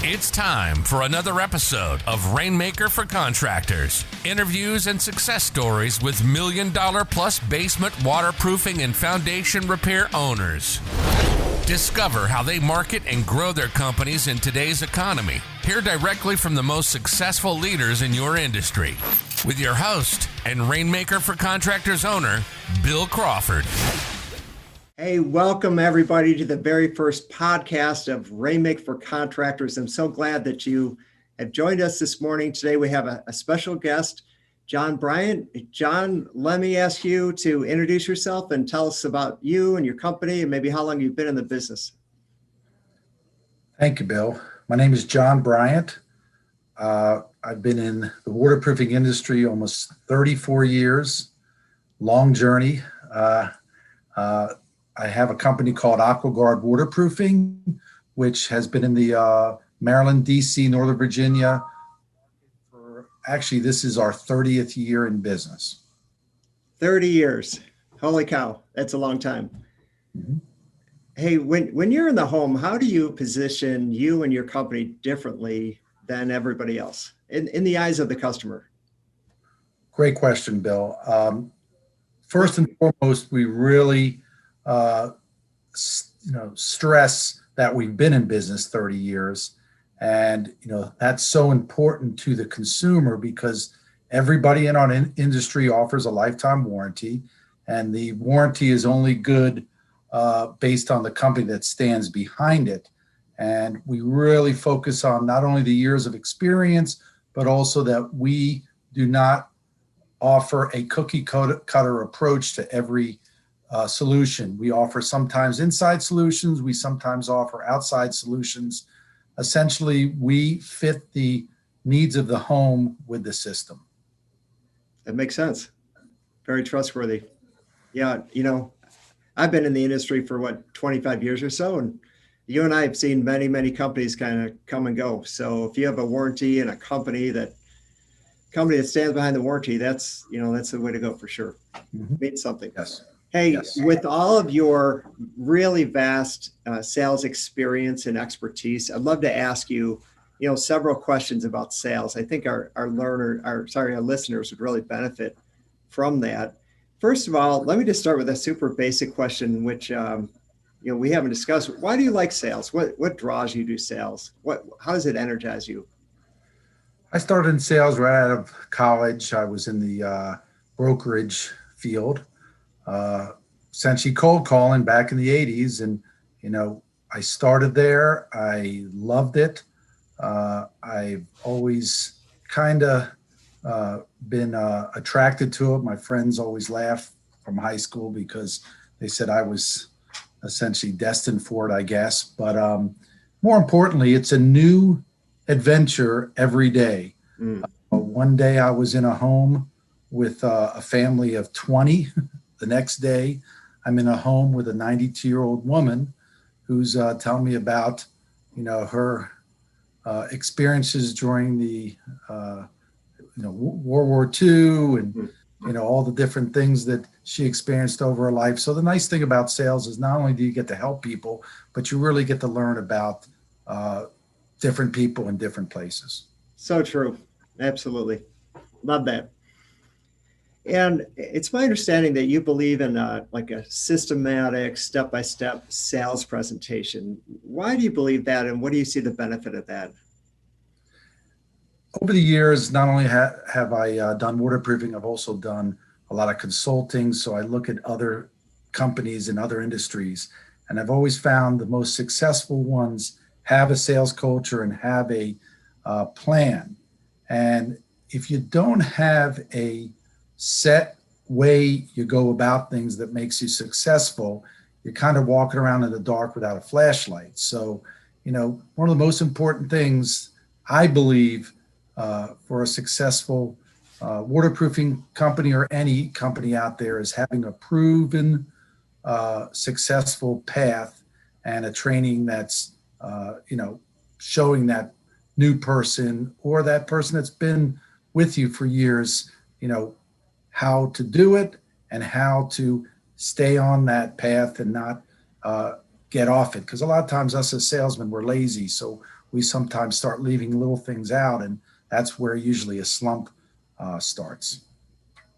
It's time for another episode of Rainmaker for Contractors. Interviews and success stories with million-dollar-plus basement waterproofing and foundation repair owners. Discover how they market and grow their companies in today's economy. Hear directly from the most successful leaders in your industry. With your host and Rainmaker for Contractors owner, Bill Crawford. Hey, welcome everybody to the very first podcast of Rainmaker for Contractors. I'm so glad that you have joined us this morning. Today we have a special guest, John Bryant. John, let me ask you to introduce yourself and tell us about you and your company and maybe how long you've been in the business. Thank you, Bill. My name is John Bryant. I've been in the waterproofing industry almost 34 years, long journey. I have a company called AquaGuard Waterproofing, which has been in the Maryland, DC, Northern Virginia. Actually, this is our 30th year in business. 30 years. Holy cow. That's a long time. Mm-hmm. Hey, when you're in the home, how do you position you and your company differently than everybody else in the eyes of the customer? Great question, Bill. First and foremost, we really stress that we've been in business 30 years. And, that's so important to the consumer because everybody in our industry offers a lifetime warranty, and the warranty is only good based on the company that stands behind it. And we really focus on not only the years of experience, but also that we do not offer a cookie cutter approach to every solution. We offer sometimes inside solutions. We sometimes offer outside solutions. Essentially, we fit the needs of the home with the system. That makes sense. Very trustworthy. Yeah, I've been in the industry for 25 years or so, and you and I have seen many, many companies kind of come and go. So if you have a warranty and a company that stands behind the warranty, that's the way to go for sure. Mm-hmm. Means something. Yes. Hey, yes. With all of your really vast sales experience and expertise, I'd love to ask you, several questions about sales. I think our listeners would really benefit from that. First of all, let me just start with a super basic question, which we haven't discussed. Why do you like sales? What draws you to sales? How does it energize you? I started in sales right out of college. I was in the brokerage field. Essentially cold calling back in the 80s. And, I started there. I loved it. I've always kind of been attracted to it. My friends always laugh from high school because they said I was essentially destined for it, I guess. But more importantly, it's a new adventure every day. One day I was in a home with a family of 20. The next day, I'm in a home with a 92-year-old woman who's telling me about, her experiences during the, World War II and, all the different things that she experienced over her life. So the nice thing about sales is not only do you get to help people, but you really get to learn about different people in different places. So true. Absolutely. Love that. And it's my understanding that you believe in a systematic step-by-step sales presentation. Why do you believe that, and what do you see the benefit of that? Over the years, not only have I done waterproofing, I've also done a lot of consulting. So I look at other companies and other industries, and I've always found the most successful ones have a sales culture and have a plan. And if you don't have a set way you go about things that makes you successful, you're kind of walking around in the dark without a flashlight. So, one of the most important things I believe for a successful waterproofing company or any company out there is having a proven successful path and a training that's, showing that new person or that person that's been with you for years, how to do it and how to stay on that path and not get off it. Because a lot of times us as salesmen, we're lazy. So we sometimes start leaving little things out. And that's where usually a slump starts.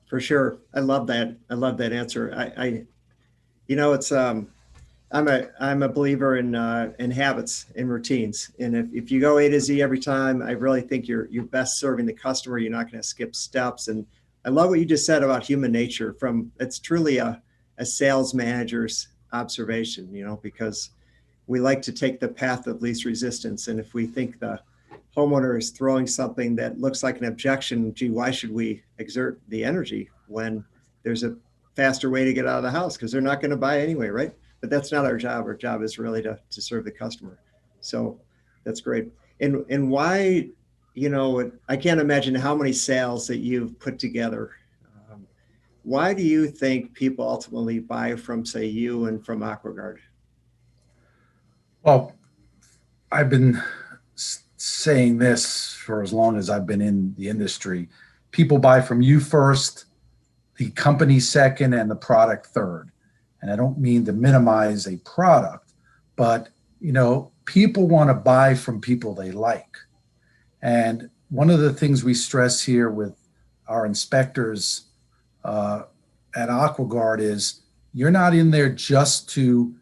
For sure. I love that. I love that answer. It's I'm a believer in habits and routines. And if you go A to Z every time, I really think you're best serving the customer. You're not going to skip steps. And I love what you just said about human nature. It's truly a sales manager's observation, because we like to take the path of least resistance. And if we think the homeowner is throwing something that looks like an objection, gee, why should we exert the energy when there's a faster way to get out of the house? Because they're not going to buy anyway, right? But that's not our job. Our job is really to serve the customer. So that's great. And why, I can't imagine how many sales that you've put together. Why do you think people ultimately buy from, say, you and from AquaGuard? Well, I've been saying this for as long as I've been in the industry. People buy from you first, the company second, and the product third. And I don't mean to minimize a product, but people want to buy from people they like. And one of the things we stress here with our inspectors at AquaGuard is you're not in there just to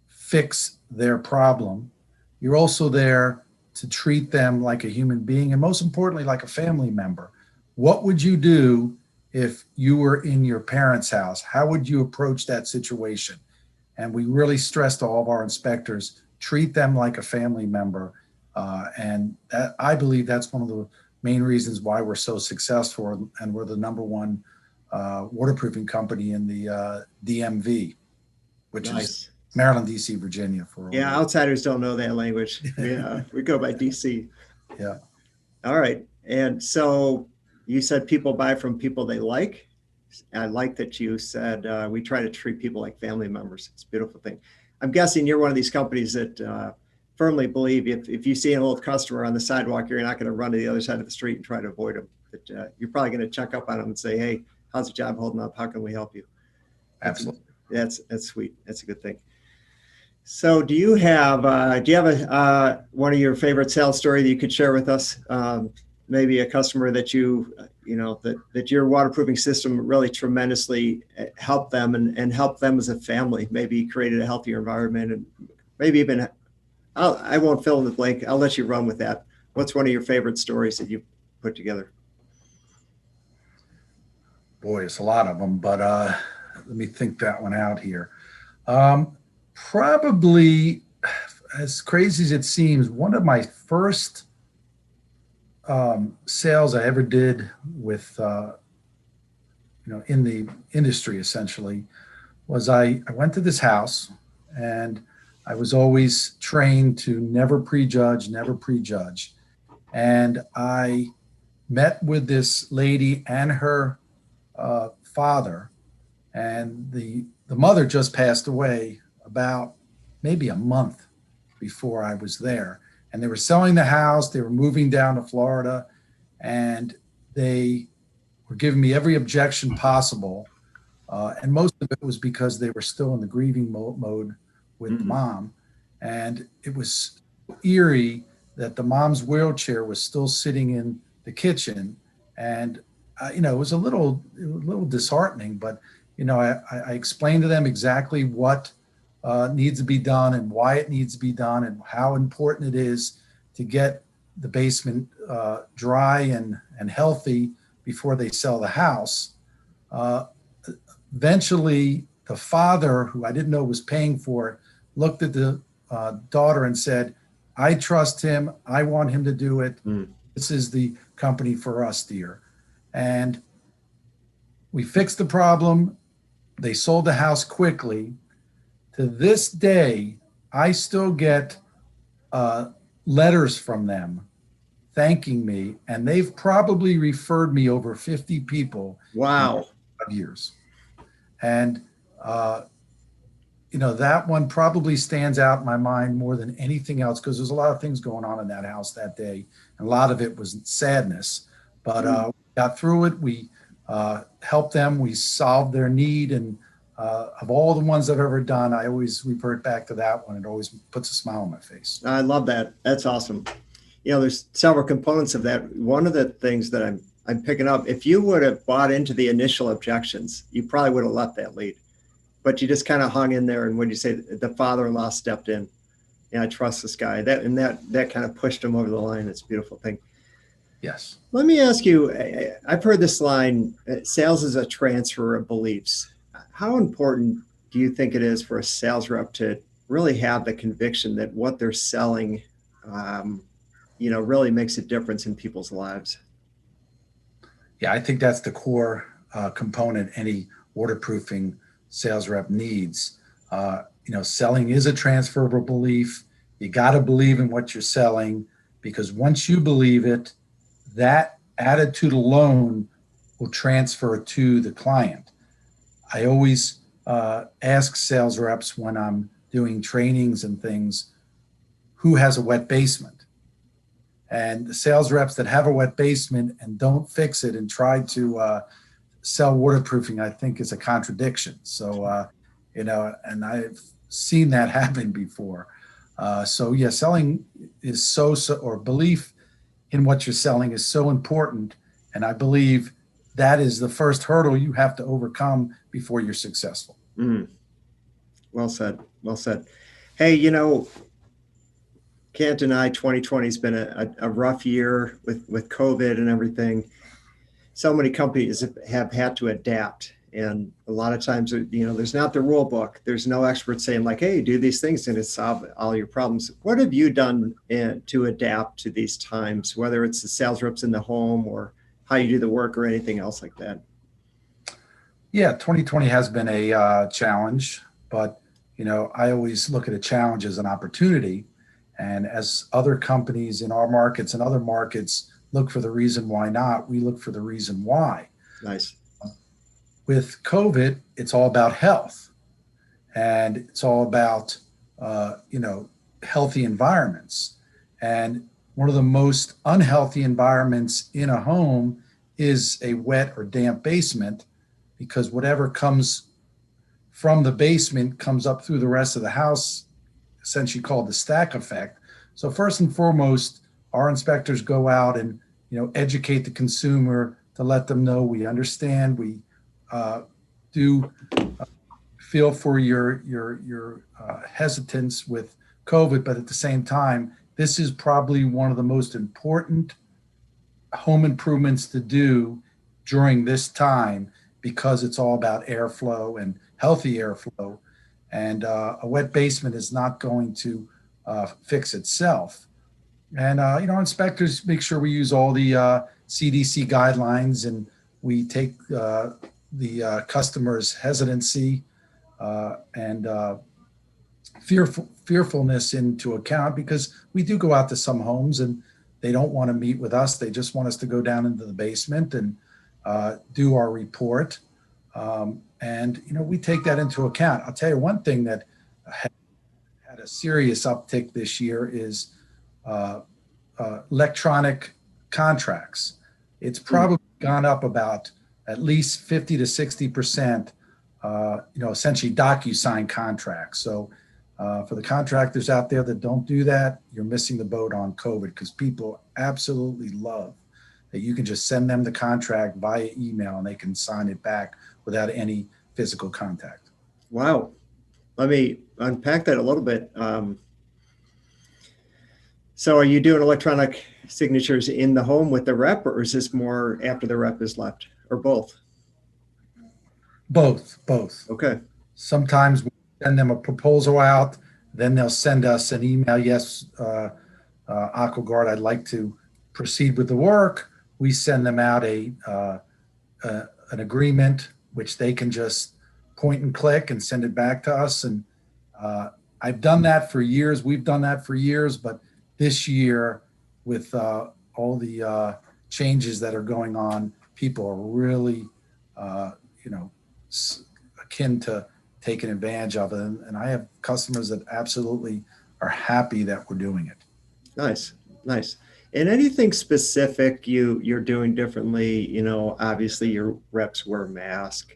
fix their problem. You're also there to treat them like a human being, and most importantly, like a family member. What would you do if you were in your parents' house? How would you approach that situation? And we really stress to all of our inspectors, treat them like a family member. And that, I believe that's one of the main reasons why we're so successful, and we're the number one waterproofing company in the DMV, which is Maryland, DC, Virginia. Outsiders don't know that language. We go by DC. Yeah. All right. And so you said people buy from people they like. I like that you said we try to treat people like family members. It's a beautiful thing. I'm guessing you're one of these companies that firmly believe if you see an old customer on the sidewalk, you're not going to run to the other side of the street and try to avoid them. That you're probably going to check up on them and say, hey, how's the job holding up? How can we help you? Absolutely. That's sweet. That's a good thing. So do you have one of your favorite sales story that you could share with us? Maybe a customer that that your waterproofing system really tremendously helped them and helped them as a family, maybe created a healthier environment, and maybe even, I won't fill in the blank. I'll let you run with that. What's one of your favorite stories that you put together? Boy, it's a lot of them, but let me think that one out here. Probably, as crazy as it seems, one of my first sales I ever did with, in the industry essentially, was I went to this house, and I was always trained to never prejudge. And I met with this lady and her father, and the mother just passed away about maybe a month before I was there. And they were selling the house. They were moving down to Florida, and they were giving me every objection possible. And most of it was because they were still in the grieving mode with the mom. And it was eerie that the mom's wheelchair was still sitting in the kitchen. And, it was a little disheartening, but, I explained to them exactly what needs to be done and why it needs to be done and how important it is to get the basement dry and healthy before they sell the house. Eventually, the father, who I didn't know was paying for it, looked at the daughter and said, I trust him. I want him to do it. This is the company for us, dear. And we fixed the problem. They sold the house quickly. To this day, I still get letters from them thanking me, and they've probably referred me over 50 people. Wow. In 5 years. And, that one probably stands out in my mind more than anything else, because there's a lot of things going on in that house that day. And a lot of it was sadness, but we got through it. We helped them. We solved their need, and of all the ones I've ever done, I always revert back to that one. It always puts a smile on my face. I love that. That's awesome. There's several components of that. One of the things that I'm picking up, if you would have bought into the initial objections, you probably would have left that lead, but you just kind of hung in there. And when you say the father-in-law stepped in, yeah, I trust this guy, that kind of pushed him over the line. It's a beautiful thing. Yes. Let me ask you, I've heard this line, sales is a transfer of beliefs. How important do you think it is for a sales rep to really have the conviction that what they're selling, really makes a difference in people's lives? Yeah, I think that's the core component any waterproofing sales rep needs. Selling is a transferable belief. You got to believe in what you're selling, because once you believe it, that attitude alone will transfer to the client. I always ask sales reps when I'm doing trainings and things, who has a wet basement? And the sales reps that have a wet basement and don't fix it and try to sell waterproofing, I think is a contradiction. So, and I've seen that happen before. Selling is or belief in what you're selling is so important. And I believe that is the first hurdle you have to overcome before you're successful. Mm. Well said. Well said. Hey, can't deny 2020 has been a rough year with COVID and everything. So many companies have had to adapt. And a lot of times, there's not the rule book. There's no expert saying like, hey, do these things and it solve all your problems. What have you done to adapt to these times, whether it's the sales reps in the home or how you do the work or anything else like that? Yeah, 2020 has been a challenge, but, I always look at a challenge as an opportunity. And as other companies in our markets and other markets look for the reason why not, we look for the reason why. Nice. With COVID, it's all about health, and it's all about, healthy environments. And one of the most unhealthy environments in a home is a wet or damp basement, because whatever comes from the basement comes up through the rest of the house, essentially called the stack effect. So first and foremost, our inspectors go out and, educate the consumer to let them know we understand, we do feel for your hesitance with COVID, but at the same time, this is probably one of the most important home improvements to do during this time, because it's all about airflow and healthy airflow. And a wet basement is not going to fix itself. And, inspectors make sure we use all the CDC guidelines, and we take the customer's hesitancy and fearfulness into account, because we do go out to some homes and they don't want to meet with us. They just want us to go down into the basement and do our report. And we take that into account. I'll tell you one thing that had a serious uptick this year is electronic contracts. It's probably gone up about at least 50 to 60%, essentially DocuSign contracts. So for the contractors out there that don't do that, you're missing the boat on COVID, because people absolutely love that you can just send them the contract via email and they can sign it back without any physical contact. Wow. Let me unpack that a little bit. So are you doing electronic signatures in the home with the rep, or is this more after the rep is left, or both? Both. Okay. Sometimes we send them a proposal out, then they'll send us an email. Yes, AquaGuard, I'd like to proceed with the work. We send them out an agreement, which they can just point and click and send it back to us. And I've done that for years. We've done that for years. But this year, with all the changes that are going on, people are really, akin to taking advantage of it. And I have customers that absolutely are happy that we're doing it. Nice. And anything specific you're doing differently? Obviously your reps wear masks.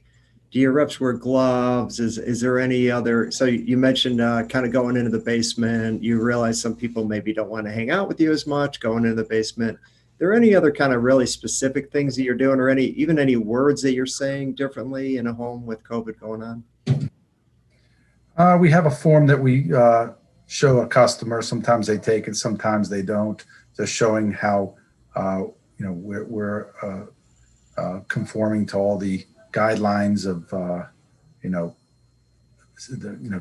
Do your reps wear gloves? Is there any other? So you mentioned kind of going into the basement. You realize some people maybe don't want to hang out with you as much going into the basement. Are there any other kind of really specific things that you're doing, or even any words that you're saying differently in a home with COVID going on? We have a form that we show a customer. Sometimes they take it, sometimes they don't. Just showing how we're conforming to all the guidelines of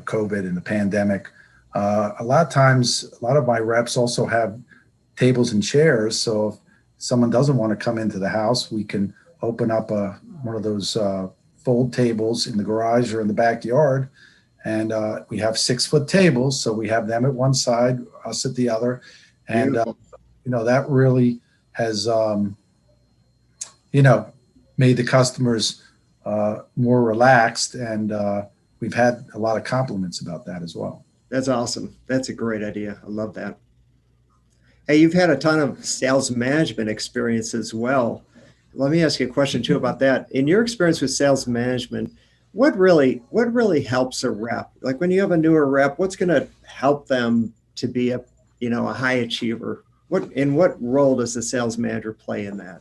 COVID and the pandemic. A lot of times, a lot of my reps also have tables and chairs. So if someone doesn't want to come into the house, we can open up one of those fold tables in the garage or in the backyard. And we have 6-foot tables. So we have them at one side, us at the other. And, that really has, made the customers more relaxed. And we've had a lot of compliments about that as well. That's awesome. That's a great idea. I love that. Hey, you've had a ton of sales management experience as well. Let me ask you a question too about that. In your experience with sales management, what really helps a rep? Like when you have a newer rep, what's going to help them to be a high achiever? What role does the sales manager play in that?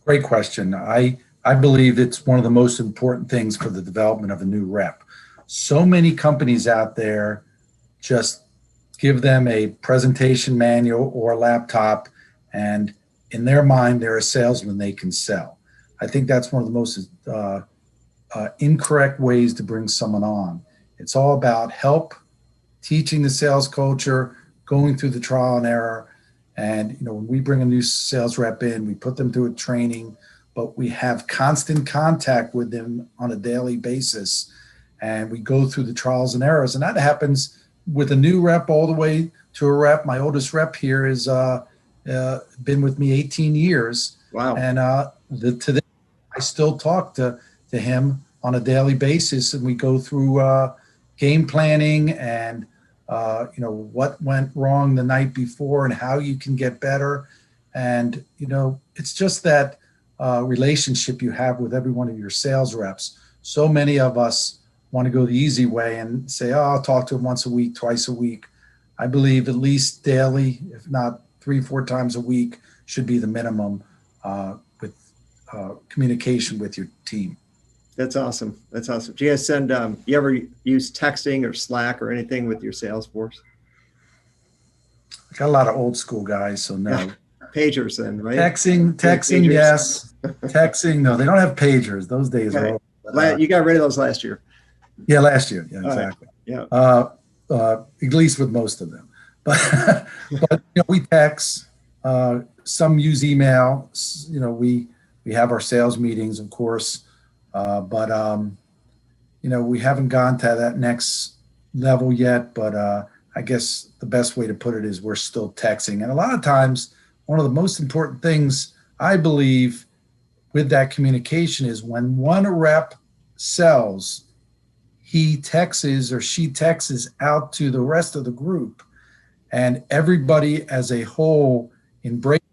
Great question. I believe it's one of the most important things for the development of a new rep. So many companies out there just give them a presentation manual or a laptop, and in their mind, they're a salesman, they can sell. I think that's one of the most incorrect ways to bring someone on. It's all about help, teaching the sales culture, going through the trial and error. And when we bring a new sales rep in, we put them through a training, but we have constant contact with them on a daily basis. And we go through the trials and errors. And that happens with a new rep all the way to a rep. My oldest rep here has been with me 18 years. Wow. And today I still talk to him on a daily basis. And we go through game planning and what went wrong the night before and how you can get better. And, it's just that relationship you have with every one of your sales reps. So many of us want to go the easy way and say, I'll talk to them once a week, twice a week. I believe at least daily, if not 3-4 times a week, should be the minimum with communication with your team. That's awesome. That's awesome. Do you guys you ever use texting or Slack or anything with your sales force? I got a lot of old school guys, so no. Pagers then, right? Texting, pagers. Yes. Texting, no, they don't have pagers. Those days are over. You got rid of those last year. Yeah, last year. Yeah, exactly. Right. Yeah. At least with most of them. But we text. Some use email. We have our sales meetings, of course. But we haven't gone to that next level yet. But I guess the best way to put it is we're still texting. And a lot of times, one of the most important things I believe with that communication is when one rep sells, he texts or she texts out to the rest of the group, and everybody as a whole embraces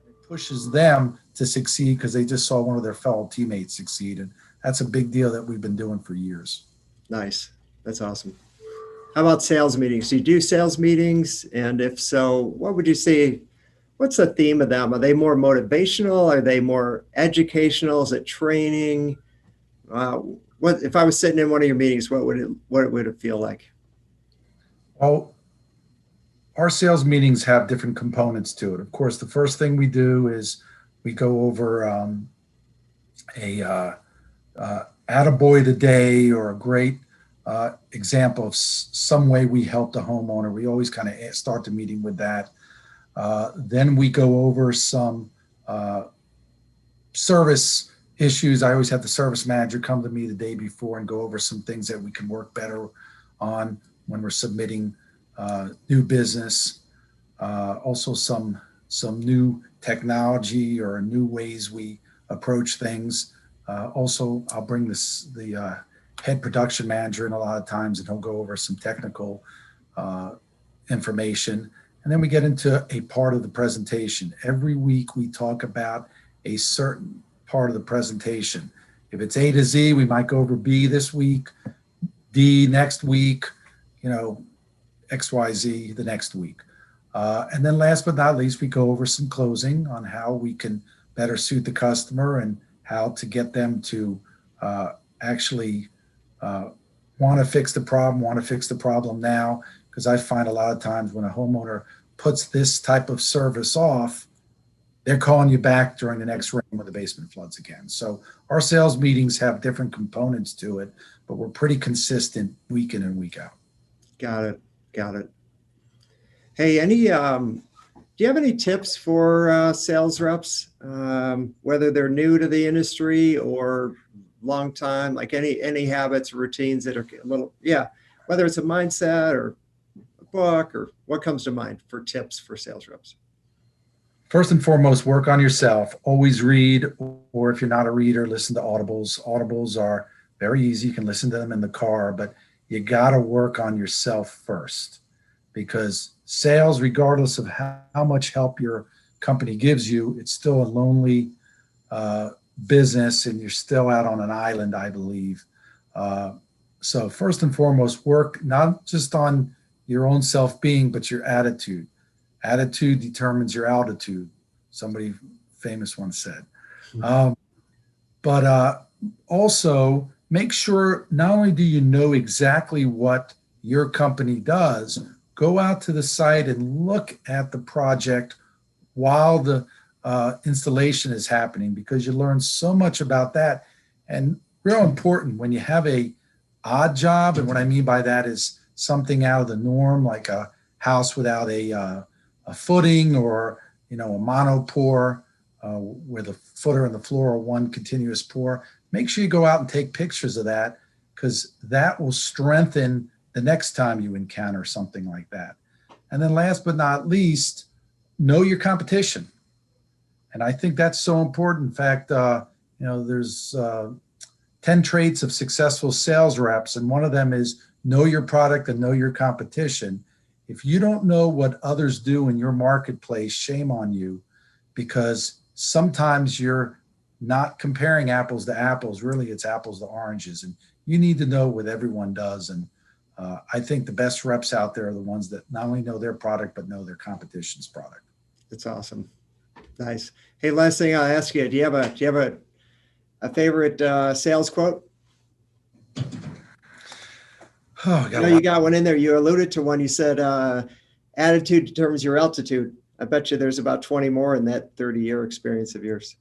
it, pushes them to succeed because they just saw one of their fellow teammates succeed. And that's a big deal that we've been doing for years. Nice. That's awesome. How about sales meetings? Do you do sales meetings? And if so, what would you say? What's the theme of them? Are they more motivational? Are they more educational? Is it training? What if I was sitting in one of your meetings? What would it feel like? Well, our sales meetings have different components to it. Of course, the first thing we do is we go over attaboy of the day or a great example of some way we helped a homeowner. We always kind of start the meeting with that. Then we go over some service issues. I always have the service manager come to me the day before and go over some things that we can work better on when we're submitting new business. Also some new technology or new ways we approach things. Also, I'll bring the head production manager in a lot of times, and he'll go over some technical information. And then we get into a part of the presentation. Every week we talk about a certain part of the presentation. if it's A to Z, we might go over B this week, D next week, XYZ the next week. And then last but not least, we go over some closing on how we can better suit the customer and how to get them to actually want to fix the problem now. Because I find a lot of times when a homeowner puts this type of service off, they're calling you back during the next rain when the basement floods again. So our sales meetings have different components to it, but we're pretty consistent week in and week out. Got it. Hey, do you have any tips for sales reps, whether they're new to the industry or long time, like any habits or routines that are whether it's a mindset or a book, or what comes to mind for tips for sales reps? First and foremost, work on yourself. Always read, or if you're not a reader, listen to audibles. Audibles are very easy. You can listen to them in the car, but you got to work on yourself first, because sales, regardless of how much help your company gives you, it's still a lonely business, and you're still out on an island, I believe. So first and foremost, work not just on your own self-being, but your attitude. Attitude determines your altitude, somebody famous once said. But also make sure not only do you know exactly what your company does, go out to the site and look at the project while the installation is happening, because you learn so much about that. And real important, when you have a odd job, and what I mean by that is something out of the norm, like a house without a footing, or a monopore where the footer and the floor are one continuous pour. Make sure you go out and take pictures of that, because that will strengthen the next time you encounter something like that. And then last but not least, know your competition. And I think that's so important. In fact, there's 10 traits of successful sales reps, and one of them is know your product and know your competition. If you don't know what others do in your marketplace, shame on you, because sometimes you're not comparing apples to apples. Really, it's apples to oranges, and you need to know what everyone does. And I think the best reps out there are the ones that not only know their product, but know their competition's product. That's awesome. Nice. Hey, last thing I'll ask you, do you have a favorite sales quote? You got one in there. You alluded to one. You said, attitude determines your altitude. I bet you there's about 20 more in that 30-year experience of yours.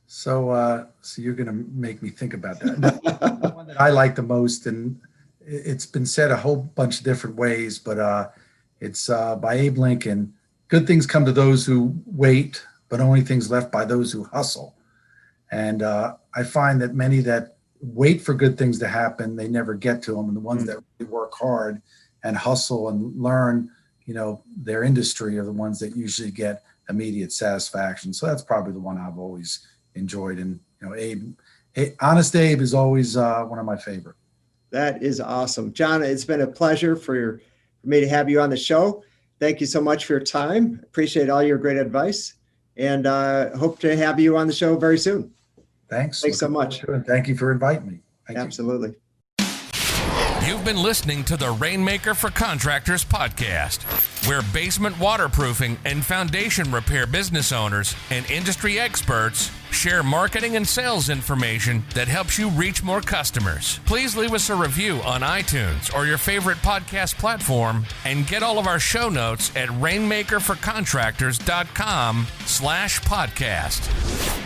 So you're going to make me think about that. The one that I like the most, and it's been said a whole bunch of different ways, but it's by Abe Lincoln. Good things come to those who wait, but only things left by those who hustle. And I find that many that wait for good things to happen, they never get to them. And the ones that really work hard and hustle and learn, their industry are the ones that usually get immediate satisfaction. So that's probably the one I've always enjoyed. And, Honest Abe is always one of my favorite. That is awesome. John, it's been a pleasure for me to have you on the show. Thank you so much for your time. Appreciate all your great advice, and hope to have you on the show very soon. Thanks so much. And thank you for inviting me. Absolutely. You've been listening to the Rainmaker for Contractors podcast, where basement waterproofing and foundation repair business owners and industry experts share marketing and sales information that helps you reach more customers. Please leave us a review on iTunes or your favorite podcast platform, and get all of our show notes at rainmakerforcontractors.com/podcast.